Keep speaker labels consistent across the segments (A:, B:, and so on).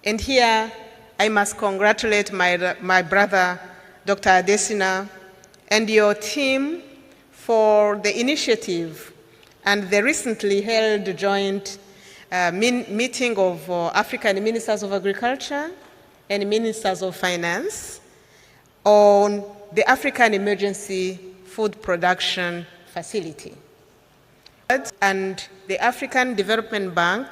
A: And here I must congratulate my brother, Dr. Adesina, and your team for the initiative and the recently held joint meeting of African Ministers of Agriculture and Ministers of Finance on the African Emergency Food Production Facility. And the African Development Bank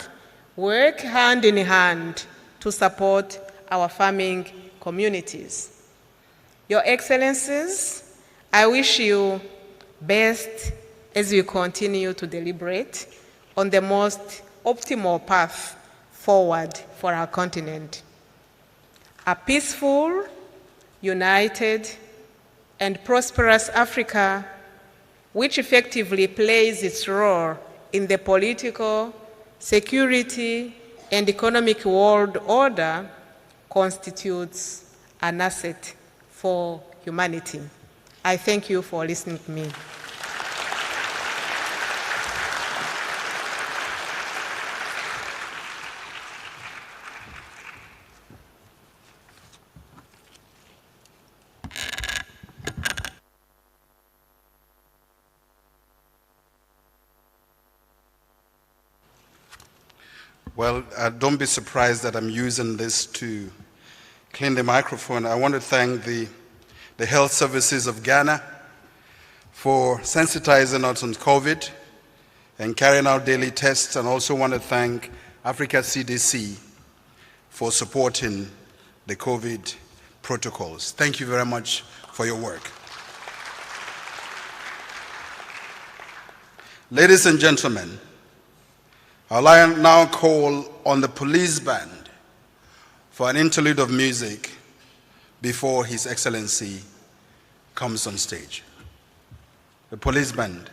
A: work hand in hand to support our farming communities. Your Excellencies, I wish you best as you continue to deliberate on the most optimal path forward for our continent. A peaceful, united, and prosperous Africa, which effectively plays its role in the political, security, and economic world order, constitutes an asset for humanity. I thank you for listening to me.
B: Well, don't be surprised that I'm using this to clean the microphone. I want to thank the health services of Ghana for sensitizing us on COVID and carrying out daily tests, and also want to thank Africa CDC for supporting the COVID protocols. Thank you very much for your work. Ladies and gentlemen, I'll now call on the police band for an interlude of music before His Excellency comes on stage. The police band.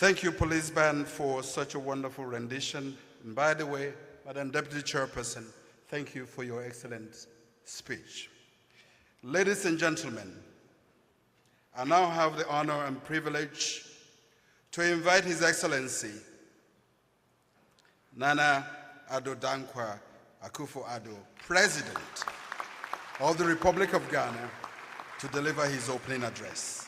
B: Thank you, Police Band, for such a wonderful rendition. And by the way, Madam Deputy Chairperson, thank you for your excellent speech. Ladies and gentlemen, I now have the honor and privilege to invite His Excellency Nana Addo Dankwa Akufo-Addo, President of the Republic of Ghana, to deliver his opening address.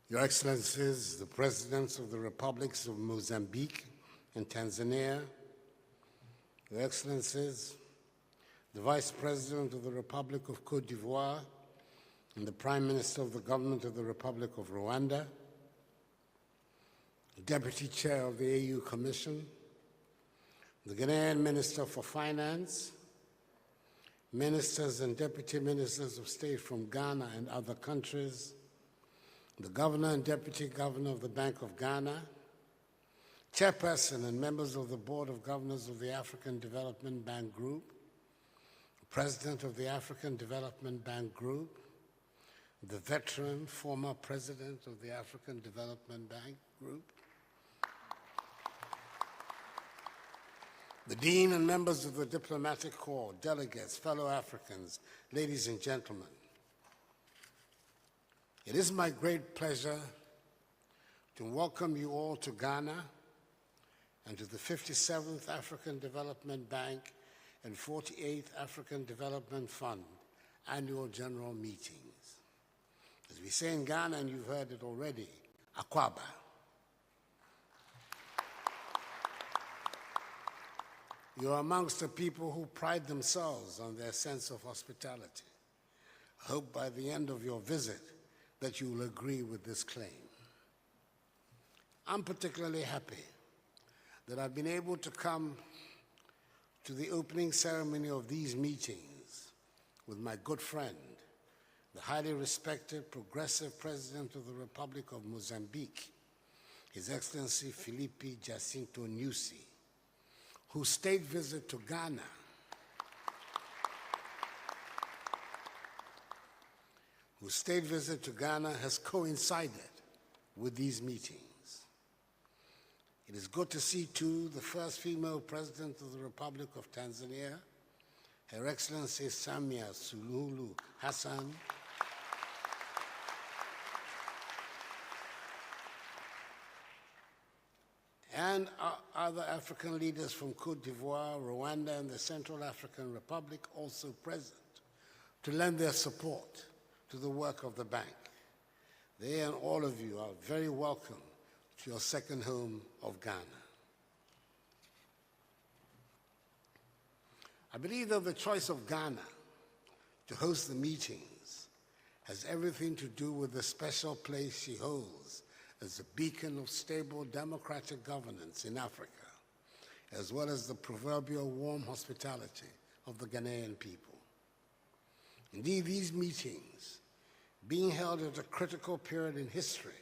C: Your Excellencies, the Presidents of the Republics of Mozambique and Tanzania, Your Excellencies, the Vice President of the Republic of Côte d'Ivoire, and the Prime Minister of the Government of the Republic of Rwanda, the Deputy Chair of the AU Commission, the Ghanaian Minister for Finance, Ministers and Deputy Ministers of State from Ghana and other countries, the Governor and Deputy Governor of the Bank of Ghana, Chairperson and members of the Board of Governors of the African Development Bank Group, President of the African Development Bank Group, the veteran former President of the African Development Bank Group, the Dean and members of the Diplomatic Corps, delegates, fellow Africans, ladies and gentlemen. It is my great pleasure to welcome you all to Ghana and to the 57th African Development Bank and 48th African Development Fund annual general meetings. As we say in Ghana, and you've heard it already, Akwaba. You're amongst the people who pride themselves on their sense of hospitality. I hope by the end of your visit that you will agree with this claim. I'm particularly happy that I've been able to come to the opening ceremony of these meetings with my good friend, the highly respected progressive President of the Republic of Mozambique, His Excellency Filipe Jacinto Nyusi, whose state visit to Ghana has coincided with these meetings. It is good to see, too, the first female President of the Republic of Tanzania, Her Excellency Samia Suluhu Hassan, and other African leaders from Côte d'Ivoire, Rwanda, and the Central African Republic also present to lend their support to the work of the bank. They and all of you are very welcome to your second home of Ghana. I believe that the choice of Ghana to host the meetings has everything to do with the special place she holds as a beacon of stable democratic governance in Africa, as well as the proverbial warm hospitality of the Ghanaian people. Indeed, these meetings, being held at a critical period in history,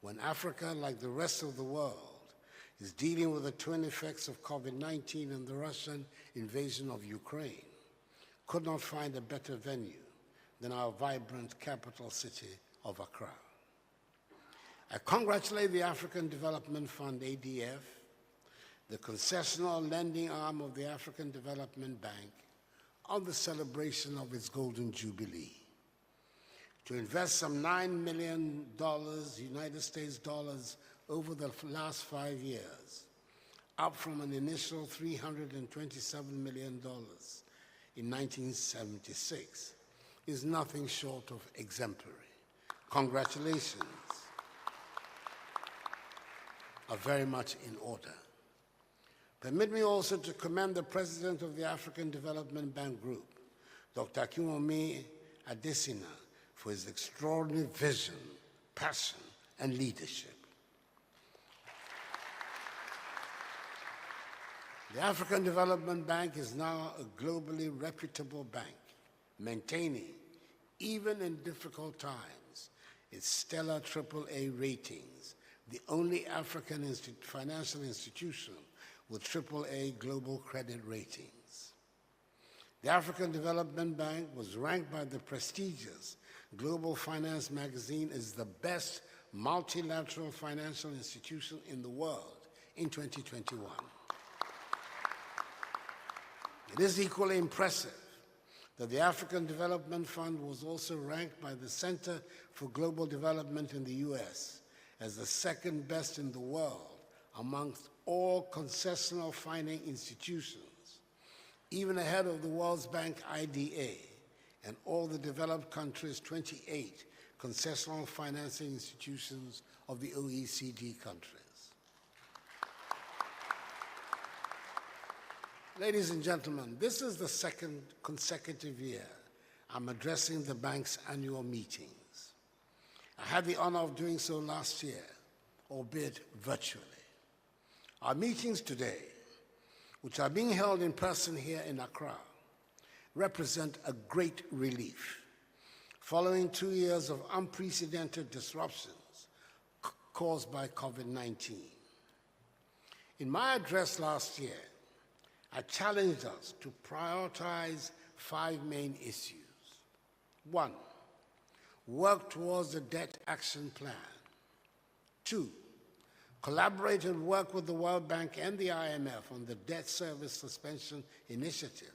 C: when Africa, like the rest of the world, is dealing with the twin effects of COVID-19 and the Russian invasion of Ukraine, could not find a better venue than our vibrant capital city of Accra. I congratulate the African Development Fund, ADF, the concessional lending arm of the African Development Bank, on the celebration of its Golden Jubilee. To invest some $9 million, United States dollars, over the last 5 years, up from an initial $327 million in 1976, is nothing short of exemplary. Congratulations are very much in order. Permit me also to commend the President of the African Development Bank Group, Dr. Akinwumi Adesina, for his extraordinary vision, passion, and leadership. The African Development Bank is now a globally reputable bank, maintaining, even in difficult times, its stellar AAA ratings, the only African financial institution with AAA global credit ratings. The African Development Bank was ranked by the prestigious Global Finance magazine as the best multilateral financial institution in the world in 2021. It is equally impressive that the African Development Fund was also ranked by the Center for Global Development in the US as the second best in the world amongst all concessional financing institutions, even ahead of the World Bank IDA and all the developed countries' 28 concessional financing institutions of the OECD countries. Ladies and gentlemen, this is the second consecutive year I'm addressing the bank's annual meetings. I had the honor of doing so last year, albeit virtually. Our meetings today, which are being held in person here in Accra, represent a great relief following 2 years of unprecedented disruptions caused by COVID-19. In my address last year, I challenged us to prioritize 5 main issues. 1, work towards the debt action plan. 2, collaborate and work with the World Bank and the IMF on the debt service suspension initiative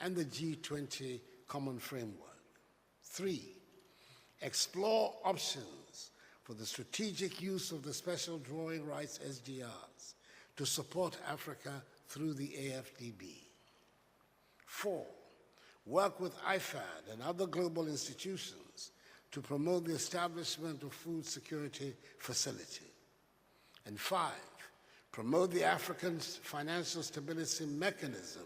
C: and the G20 common framework. 3, explore options for the strategic use of the special drawing rights SDRs to support Africa through the AFDB. 4, work with IFAD and other global institutions to promote the establishment of food security facility. And 5, promote the African Financial Stability Mechanism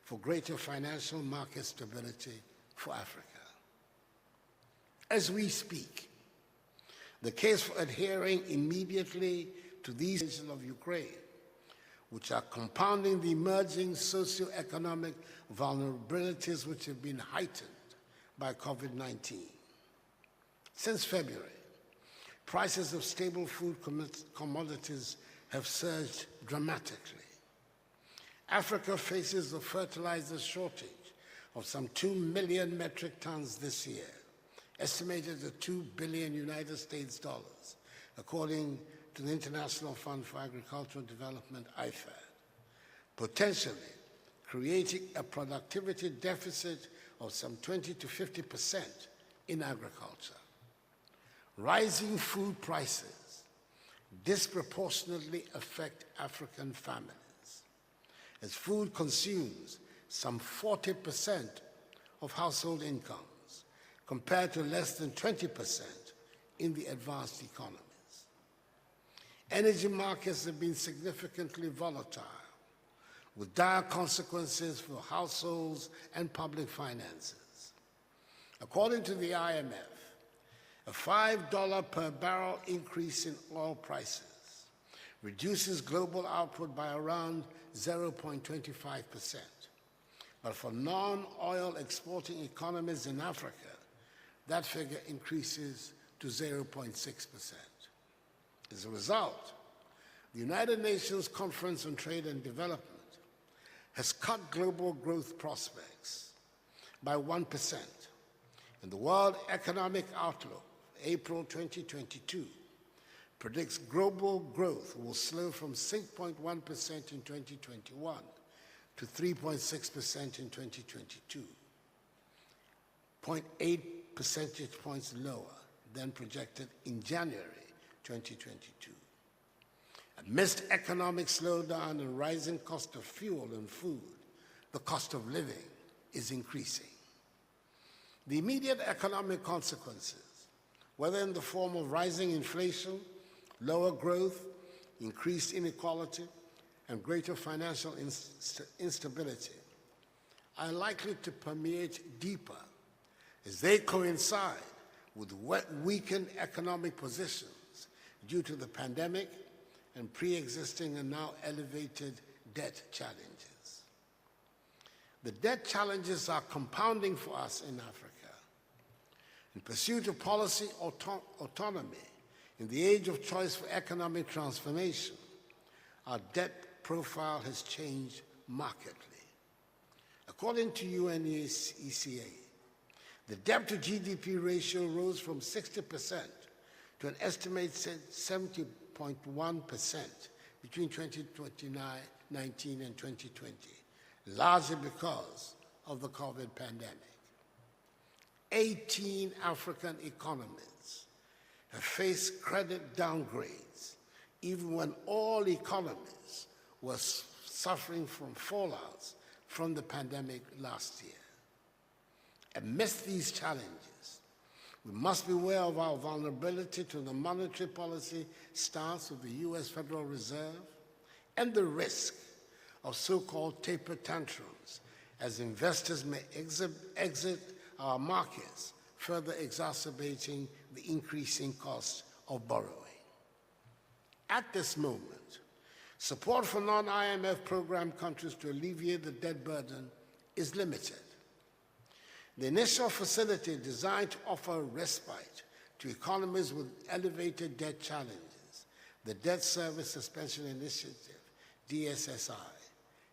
C: for greater financial market stability for Africa. As we speak, the case for adhering immediately to these nations of Ukraine, which are compounding the emerging socioeconomic vulnerabilities which have been heightened by COVID-19. Since February, prices of staple food commodities have surged dramatically. Africa faces a fertilizer shortage of some 2 million metric tons this year, estimated at $2 billion United States dollars, according to the International Fund for Agricultural Development, IFAD, potentially creating a productivity deficit of some 20 to 50% in agriculture. Rising food prices disproportionately affect African families, as food consumes some 40% of household incomes, compared to less than 20% in the advanced economies. Energy markets have been significantly volatile, with dire consequences for households and public finances. According to the IMF, a $5 per barrel increase in oil prices reduces global output by around 0.25%. But for non-oil exporting economies in Africa, that figure increases to 0.6%. As a result, the United Nations Conference on Trade and Development has cut global growth prospects by 1%, and the World Economic Outlook, April 2022, predicts global growth will slow from 6.1% in 2021 to 3.6% in 2022, 0.8 percentage points lower than projected in January 2022. Amidst economic slowdown and rising cost of fuel and food, the cost of living is increasing. The immediate economic consequences, whether in the form of rising inflation, lower growth, increased inequality, and greater financial instability, are likely to permeate deeper as they coincide with weakened economic positions due to the pandemic and pre-existing and now elevated debt challenges. The debt challenges are compounding for us in Africa. In pursuit of policy autonomy in the age of choice for economic transformation, our debt profile has changed markedly. According to UNECA, the debt to GDP ratio rose from 60% to an estimated 70.1% between 2019 and 2020, largely because of the COVID pandemic. 18 African economies have faced credit downgrades, even when all economies were suffering from fallouts from the pandemic last year. Amidst these challenges, we must be aware of our vulnerability to the monetary policy stance of the U.S. Federal Reserve and the risk of so-called taper tantrums as investors may exit our markets, further exacerbating the increasing cost of borrowing. At this moment, support for non-IMF program countries to alleviate the debt burden is limited. The initial facility designed to offer respite to economies with elevated debt challenges, the Debt Service Suspension Initiative, DSSI,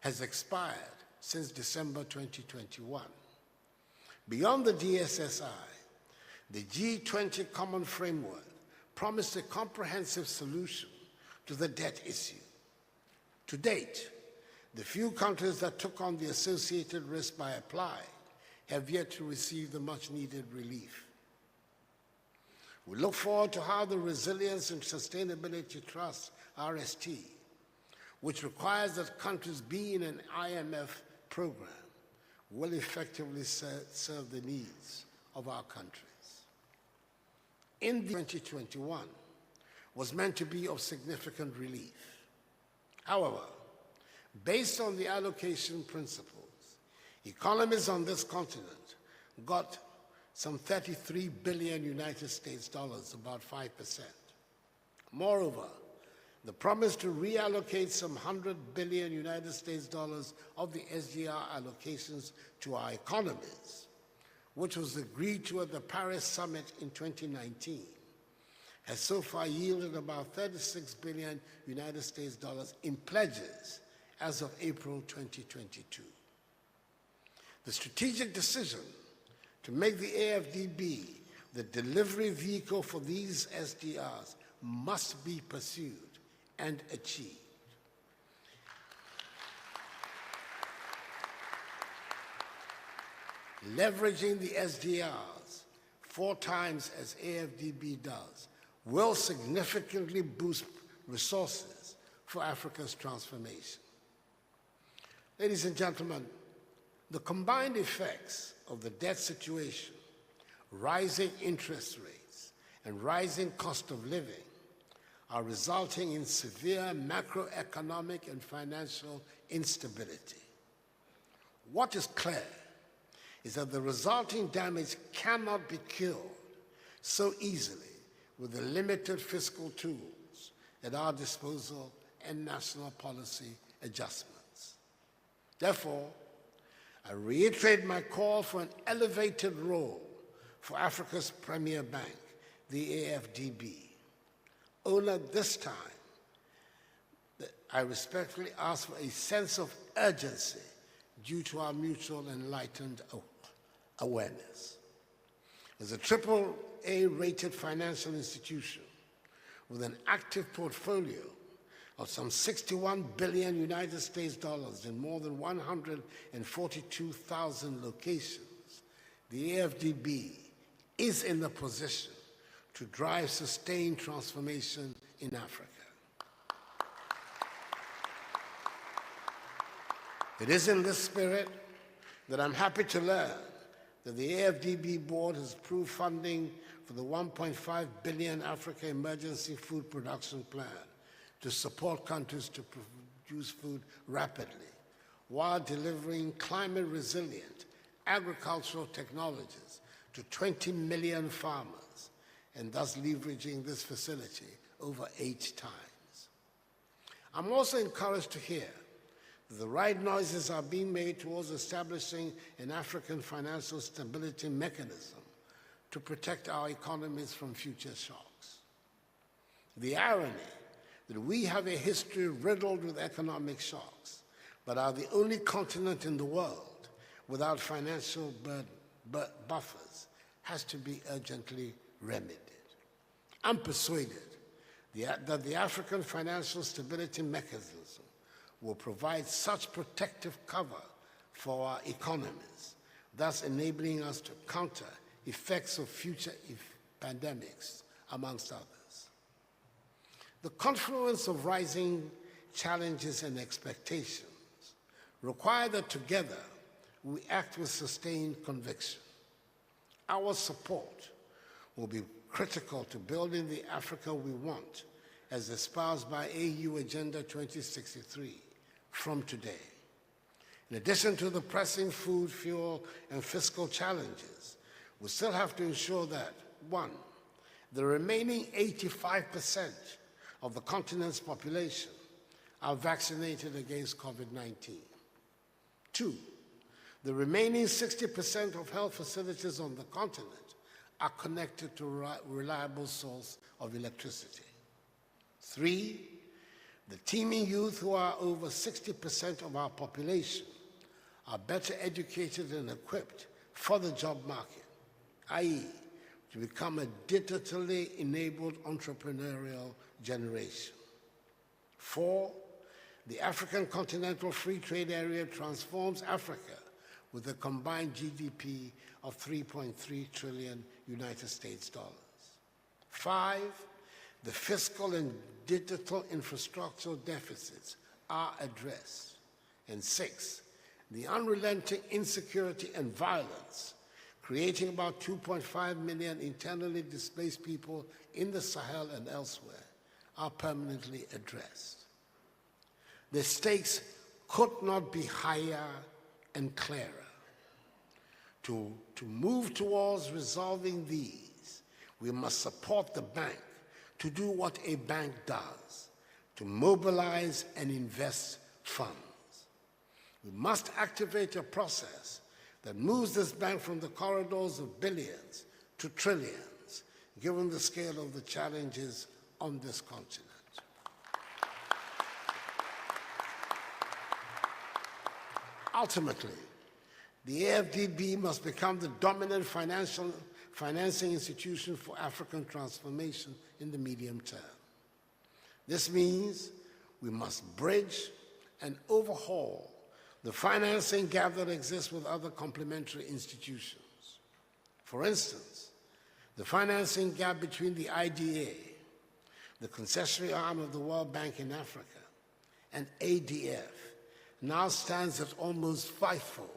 C: has expired since December 2021. Beyond the DSSI, the G20 Common Framework promised a comprehensive solution to the debt issue. To date, the few countries that took on the associated risk by applying have yet to receive the much-needed relief. We look forward to how the Resilience and Sustainability Trust, RST, which requires that countries be in an IMF program, will effectively serve the needs of our countries. In 2021 was meant to be of significant relief. However, based on the allocation principles, economies on this continent got some 33 billion United States dollars, about 5%. Moreover, the promise to reallocate some 100 billion United States dollars of the SDR allocations to our economies, which was agreed to at the Paris summit in 2019, has so far yielded about 36 billion United States dollars in pledges as of April 2022. The strategic decision to make the AFDB the delivery vehicle for these SDRs must be pursued and achieved. Leveraging the SDRs 4 times as AFDB does will significantly boost resources for Africa's transformation. Ladies and gentlemen, the combined effects of the debt situation, rising interest rates, and rising cost of living are resulting in severe macroeconomic and financial instability. What is clear is that the resulting damage cannot be cured so easily with the limited fiscal tools at our disposal and national policy adjustments. Therefore, I reiterate my call for an elevated role for Africa's premier bank, the AFDB. Only at this time, I respectfully ask for a sense of urgency due to our mutual enlightened awareness. As a AAA-rated financial institution with an active portfolio of some 61 billion United States dollars in more than 142,000 locations, the AFDB is in the position to drive sustained transformation in Africa. It is in this spirit that I'm happy to learn that the AFDB board has approved funding for the 1.5 billion Africa Emergency Food Production Plan to support countries to produce food rapidly while delivering climate-resilient agricultural technologies to 20 million farmers, and thus leveraging this facility over 8 times. I'm also encouraged to hear that the right noises are being made towards establishing an African financial stability mechanism to protect our economies from future shocks. The irony that we have a history riddled with economic shocks, but are the only continent in the world without financial buffers has to be urgently remedied. I'm persuaded that the African Financial Stability Mechanism will provide such protective cover for our economies, thus enabling us to counter effects of future pandemics, amongst others. The confluence of rising challenges and expectations require that together we act with sustained conviction. Our support will be critical to building the Africa we want, as espoused by AU Agenda 2063 from today. In addition to the pressing food, fuel, and fiscal challenges, we still have to ensure that, 1, the remaining 85% of the continent's population are vaccinated against COVID-19. 2, the remaining 60% of health facilities on the continent are connected to a reliable source of electricity. 3, the teeming youth, who are over 60% of our population, are better educated and equipped for the job market, i.e., to become a digitally enabled entrepreneurial generation. 4, the African Continental Free Trade Area transforms Africa with a combined GDP of 3.3 trillion United States dollars. 5, the fiscal and digital infrastructural deficits are addressed. And 6, the unrelenting insecurity and violence, creating about 2.5 million internally displaced people in the Sahel and elsewhere, are permanently addressed. The stakes could not be higher and clearer. To move towards resolving these, we must support the bank to do what a bank does, to mobilize and invest funds. We must activate a process that moves this bank from the corridors of billions to trillions, given the scale of the challenges on this continent. Ultimately, the AFDB must become the dominant financing institution for African transformation in the medium term. This means we must bridge and overhaul the financing gap that exists with other complementary institutions. For instance, the financing gap between the IDA, the concessionary arm of the World Bank in Africa, and ADF now stands at almost fivefold.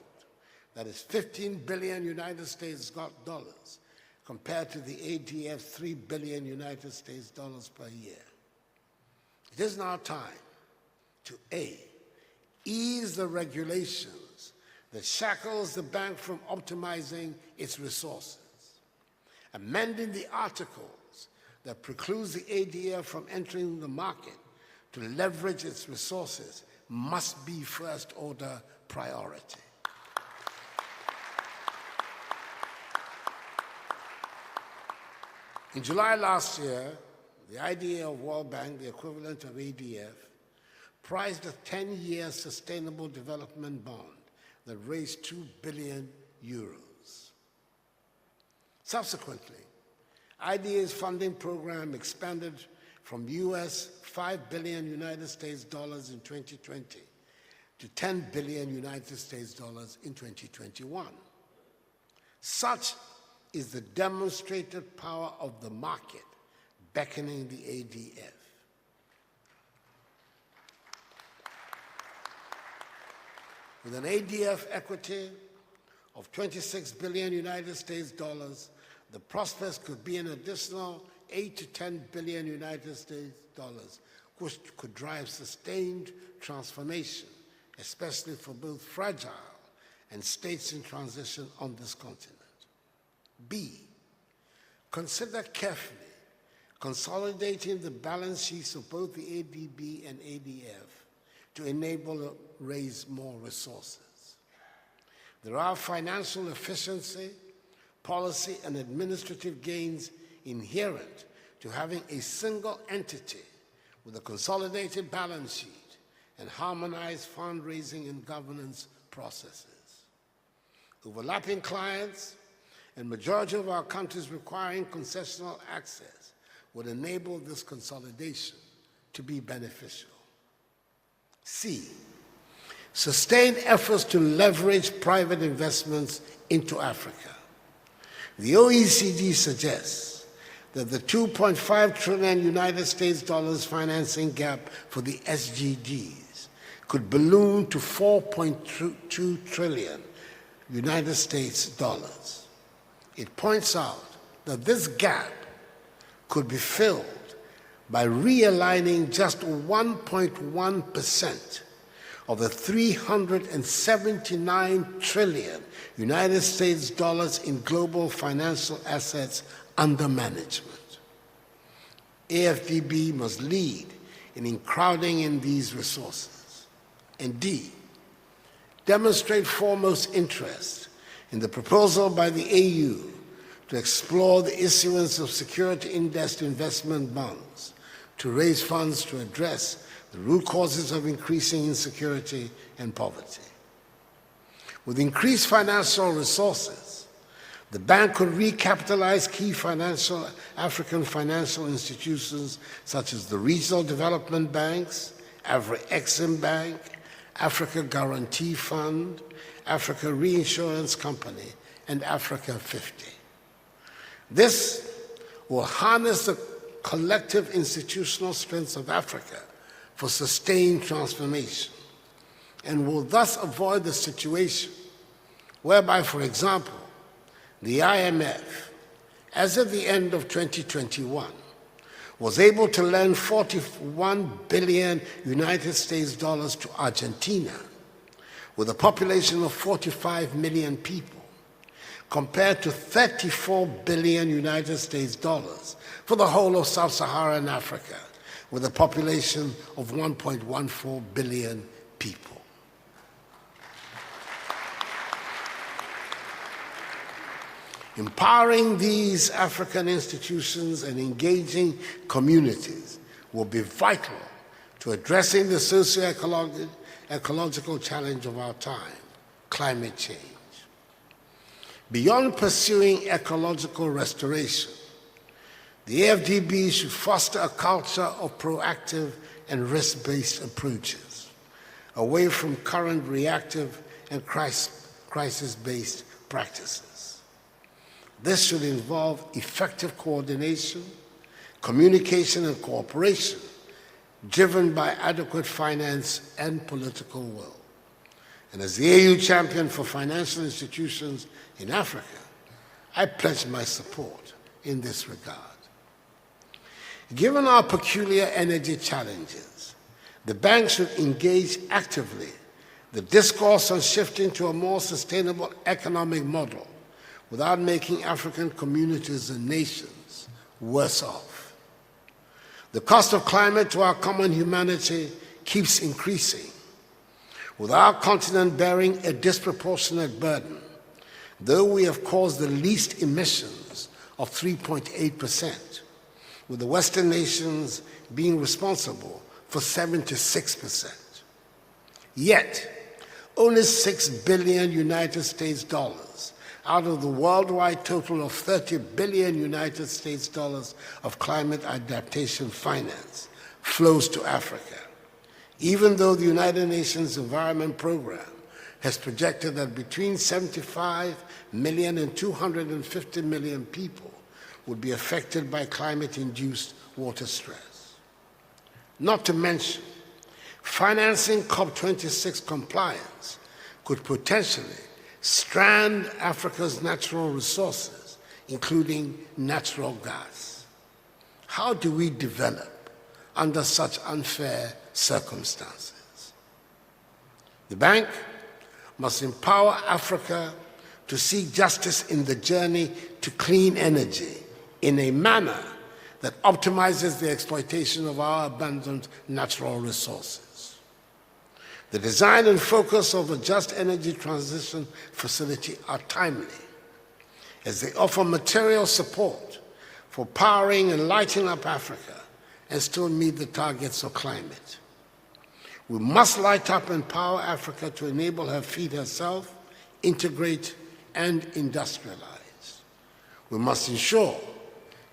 C: That is 15 billion United States dollars compared to the ADF's 3 billion United States dollars per year. It is now time to A, ease the regulations that shackles the bank from optimizing its resources. Amending the articles that precludes the ADF from entering the market to leverage its resources must be first-order priority. In July last year, the IDA of World Bank, the equivalent of ADF, priced a 10-year sustainable development bond that raised 2 billion euros. Subsequently, IDA's funding program expanded from US 5 billion United States dollars in 2020 to 10 billion United States dollars in 2021. Such is the demonstrated power of the market beckoning the ADF. With an ADF equity of 26 billion United States dollars, the prospects could be an additional 8 to 10 billion United States dollars, which could drive sustained transformation, especially for both fragile and states in transition on this continent. B, consider carefully consolidating the balance sheets of both the ADB and ADF to enable raise more resources. There are financial efficiency, policy, and administrative gains inherent to having a single entity with a consolidated balance sheet and harmonized fundraising and governance processes. Overlapping clients and majority of our countries requiring concessional access would enable this consolidation to be beneficial. C, sustained efforts to leverage private investments into Africa. The OECD suggests that the $2.5 trillion United States dollars financing gap for the SDGs could balloon to $4.2 trillion United States dollars. It points out that this gap could be filled by realigning just 1.1% of the $379 trillion United States dollars in global financial assets under management. AFDB must lead in crowding in these resources. And D, demonstrate foremost interest in the proposal by the AU to explore the issuance of security-indexed investment bonds to raise funds to address the root causes of increasing insecurity and poverty. With increased financial resources, the bank could recapitalize key African financial institutions such as the regional development banks, Afro-Exim Bank, Africa Guarantee Fund, Africa Reinsurance Company, and Africa 50. This will harness the collective institutional strengths of Africa for sustained transformation and will thus avoid the situation whereby, for example, the IMF, as of the end of 2021, was able to lend $41 billion United States dollars to Argentina with a population of 45 million people, compared to $34 billion United States dollars for the whole of sub-Saharan Africa, with a population of 1.14 billion people. Empowering these African institutions and engaging communities will be vital to addressing the socio-ecological challenge of our time, climate change. Beyond pursuing ecological restoration, the AFDB should foster a culture of proactive and risk-based approaches, away from current reactive and crisis-based practices. This should involve effective coordination, communication, and cooperation, driven by adequate finance and political will. And as the AU champion for financial institutions in Africa, I pledge my support in this regard. Given our peculiar energy challenges, the bank should engage actively the discourse on shifting to a more sustainable economic model without making African communities and nations worse off. The cost of climate to our common humanity keeps increasing, with our continent bearing a disproportionate burden, though we have caused the least emissions of 3.8%, with the Western nations being responsible for 76%. Yet, only $6 billion United States dollars out of the worldwide total of $30 billion United States dollars of climate adaptation finance flows to Africa, even though the United Nations Environment Program has projected that between 75 million and 250 million people would be affected by climate-induced water stress. Not to mention, financing COP26 compliance could potentially strand Africa's natural resources, including natural gas. How do we develop under such unfair circumstances? The bank must empower Africa to seek justice in the journey to clean energy in a manner that optimizes the exploitation of our abundant natural resources. The design and focus of a just energy transition facility are timely, as they offer material support for powering and lighting up Africa and still meet the targets of climate. We must light up and empower Africa to enable her feed herself, integrate, and industrialize. We must ensure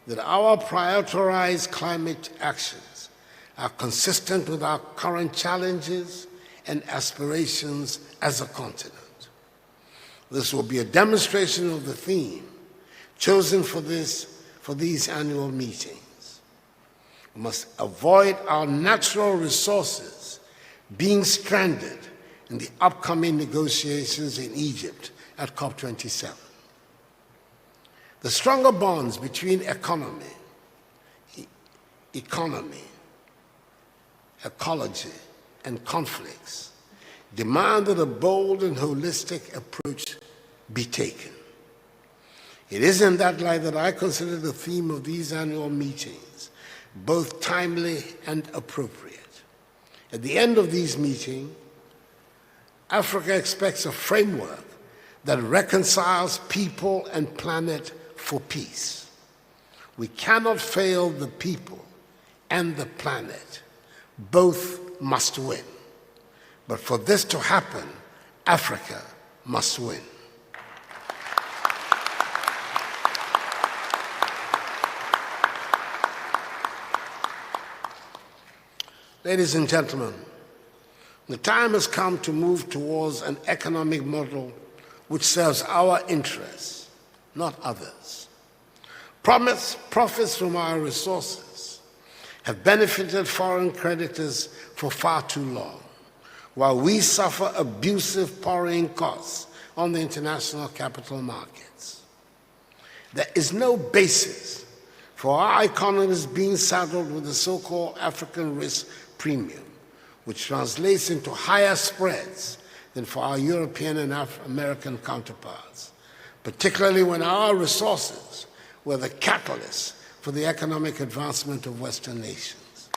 C: that our prioritized climate actions are consistent with our current challenges and aspirations as a continent. This will be a demonstration of the theme chosen for these annual meetings. We must avoid our natural resources being stranded in the upcoming negotiations in Egypt at COP27. The stronger bonds between economy, ecology, and conflicts demand that a bold and holistic approach be taken. It is in that light that I consider the theme of these annual meetings both timely and appropriate. At the end of these meetings, Africa expects a framework that reconciles people and planet for peace. We cannot fail the people and the planet. Both must win. But for this to happen, Africa must win. Ladies and gentlemen, the time has come to move towards an economic model which serves our interests, not others. Profits from our resources have benefited foreign creditors for far too long, while we suffer abusive borrowing costs on the international capital markets. There is no basis for our economies being saddled with the so-called African risk premium, which translates into higher spreads than for our European and American counterparts, particularly when our resources were the catalyst for the economic advancement of Western nations.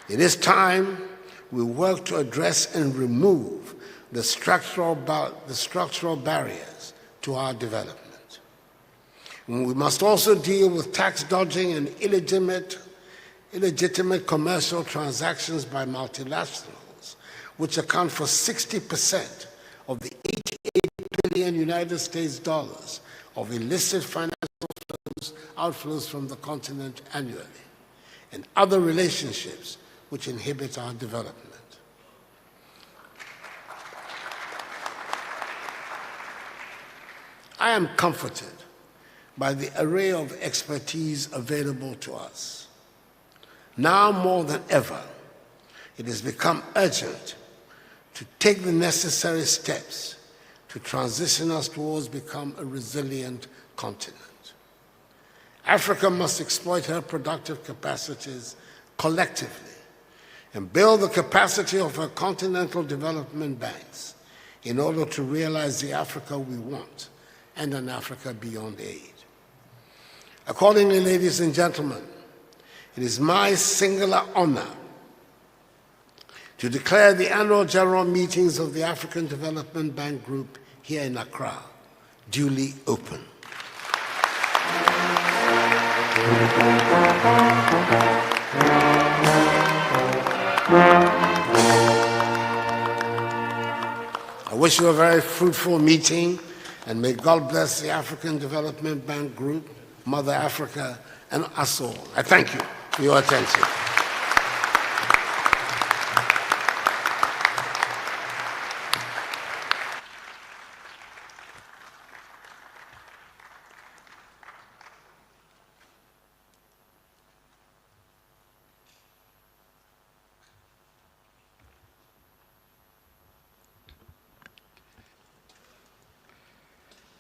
C: It is time we work to address and remove the structural barriers to our development. We must also deal with tax dodging and illegitimate commercial transactions by multinationals, which account for 60% of the $88 billion United States dollars of illicit financial outflows from the continent annually, and other relationships which inhibit our development. I am comforted by the array of expertise available to us. Now more than ever, it has become urgent to take the necessary steps to transition us towards become a resilient continent. Africa must exploit her productive capacities collectively and build the capacity of her continental development banks in order to realize the Africa we want and an Africa beyond aid. Accordingly, ladies and gentlemen, it is my singular honor to declare the annual general meetings of the African Development Bank Group here in Accra duly open. I wish you a very fruitful meeting, and may God bless the African Development Bank Group, Mother Africa, and us all. I thank you for your attention.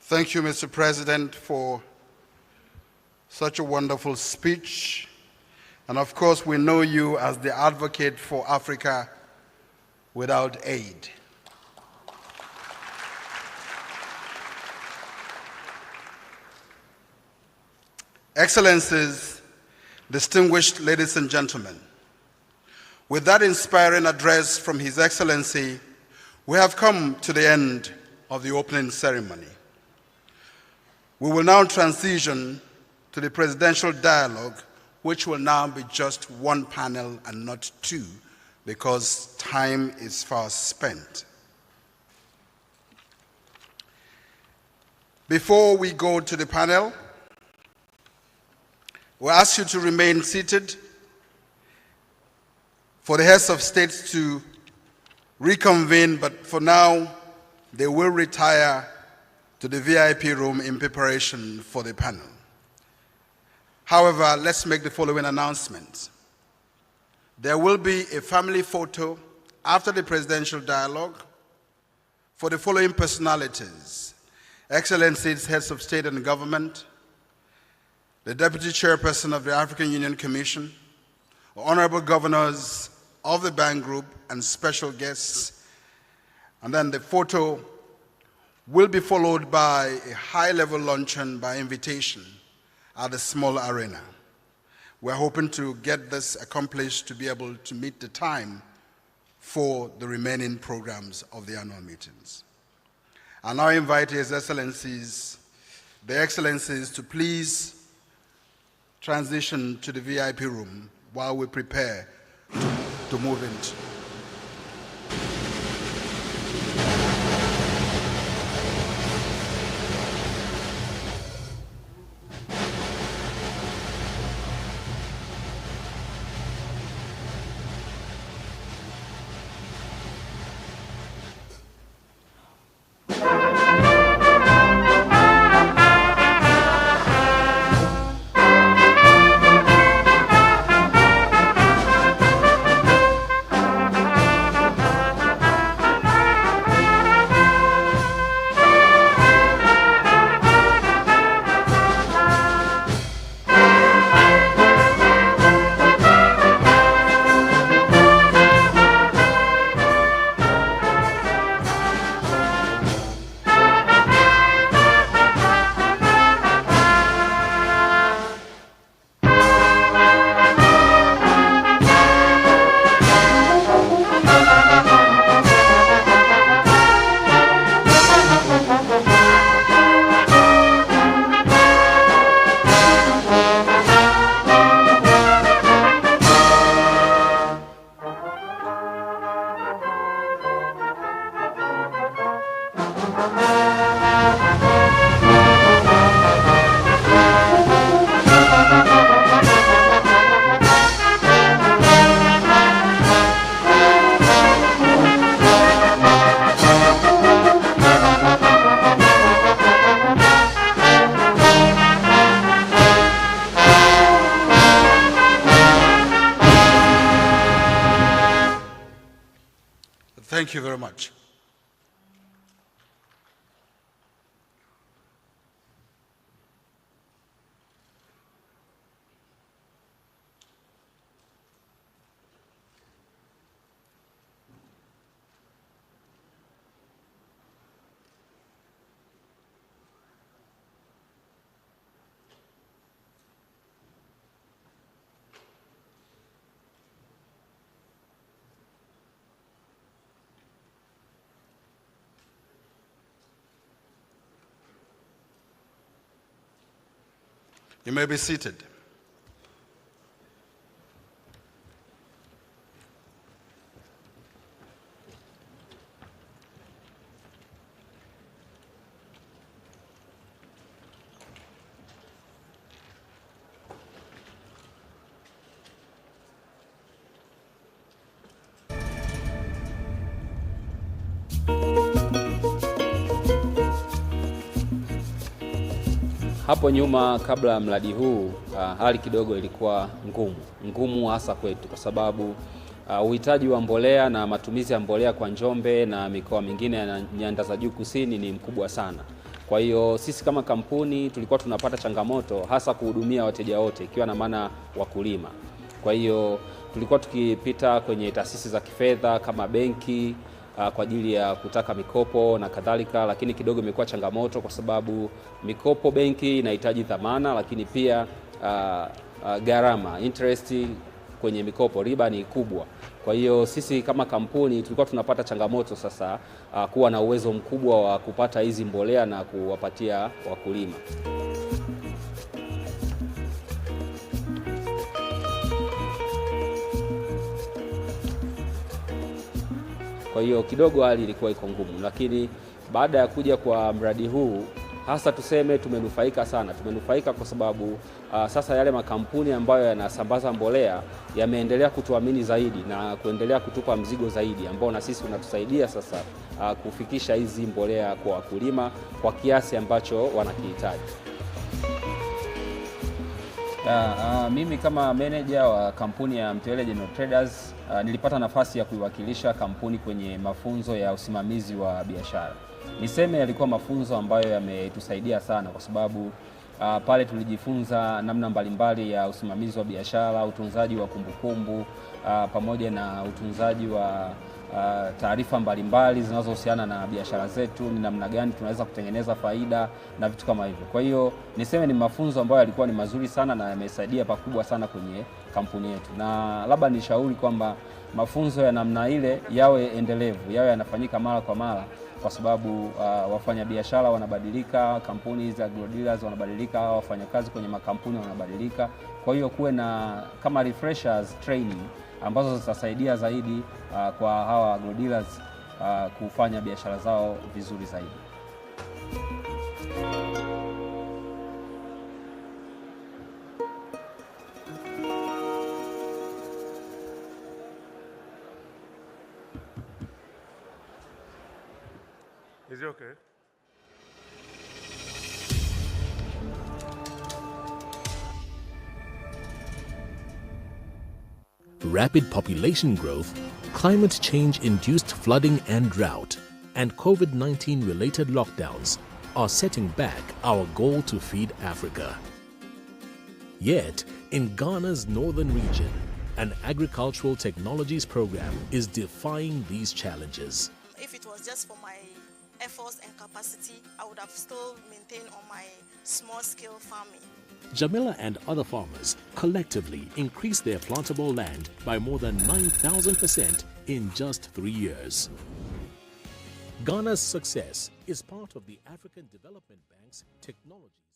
B: Thank you, Mr. President, for such a wonderful speech. And of course, we know you as the advocate for Africa without aid. Excellencies, distinguished ladies and gentlemen, with that inspiring address from His Excellency, we have come to the end of the opening ceremony. We will now transition to the presidential dialogue, which will now be just one panel and not two, because time is fast spent. Before we go to the panel, we ask you to remain seated for the heads of states to reconvene, but for now, they will retire to the VIP room in preparation for the panel. However, let's make the following announcements. There will be a family photo after the presidential dialogue for the following personalities: Excellencies, heads of state and government, the Deputy Chairperson of the African Union Commission, honorable governors of the bank group, and special guests. And then the photo will be followed by a high-level luncheon by invitation at the small arena. We're hoping to get this accomplished to be able to meet the time for the remaining programs of the annual meetings. I now invite His Excellencies, the Excellencies, to please transition to the VIP room while we prepare to move into. Thank you very much. You may be seated.
D: Hapo nyuma kabla ya mradi huu hali kidogo ilikuwa ngumu hasa kwetu, kwa sababu uhitaji wa mbolea na matumizi ya mbolea kwa Njombe na mikoa mingine ya nyanda za juu kusini ni mkubwa sana. Kwa hiyo sisi kama kampuni tulikuwa tunapata changamoto hasa kuhudumia wateja wote, ikiwa na maana wakulima. Kwa hiyo tulikuwa tukipita kwenye taasisi za kifedha kama benki kwa ajili ya kutaka mikopo na kadhalika, lakini kidogo imekuwa changamoto kwa sababu mikopo benki inahitaji dhamana, lakini pia gharama interest kwenye mikopo, riba ni kubwa. Kwa hiyo sisi kama kampuni tulikuwa tunapata changamoto sasa kuwa na uwezo mkubwa wa kupata hizi mbolea na kuwapatia wakulima. Kwa hiyo kidogo hali ilikuwa iko ngumu, lakini baada ya kuja kwa mradi huu hasa tuseme tumenufaika sana. Tumenufaika kwa sababu sasa yale makampuni ambayo yanasambaza mbolea yameendelea kutuamini zaidi na kuendelea kutupa mzigo zaidi ambao na sisi unatusaidia sasa kufikisha hizi mbolea kwa wakulima kwa kiasi ambacho wanakihitaji. Mimi kama manager wa kampuni ya Mtewele General Traders nilipata nafasi ya kuiwakilisha kampuni kwenye mafunzo ya usimamizi wa biashara. Niseme yalikuwa mafunzo ambayo yametusaidia sana kwa sababu pale tulijifunza namna mbalimbali ya usimamizi wa biashara, utunzaji wa kumbukumbu, pamoja na utunzaji wa taarifa mbalimbali zinazohusiana na biashara zetu, ni namna gani tunaweza kutengeneza faida na vitu kama hivyo. Kwa hiyo niseme ni mafunzo ambayo yalikuwa ni mazuri sana na yamesaidia pakubwa sana kwenye kampuni yetu, na labda nishauri kwamba mafunzo ya namna ile yawe endelevu, yawe yanafanyika mara kwa mara, kwa sababu wafanyabiashara wanabadilika, kampuni za agrodealers wanabadilika, wafanyakazi kwenye makampuni wanabadilika. Kwa hiyo kuwe na kama refreshers training ambazo zitasaidia zaidi kwa hawa agrodealers kufanya biashara zao vizuri zaidi.
E: Is it okay?
F: Rapid population growth, climate change-induced flooding and drought, and COVID-19 related lockdowns are setting back our goal to feed Africa. Yet, in Ghana's northern region, an agricultural technologies program is defying these challenges.
G: If it was just for my efforts and capacity, I would have still maintained on my small-scale farming.
F: Jamila and other farmers collectively increased their plantable land by more than 9,000% in just 3 years. Ghana's success is part of the African Development Bank's technology.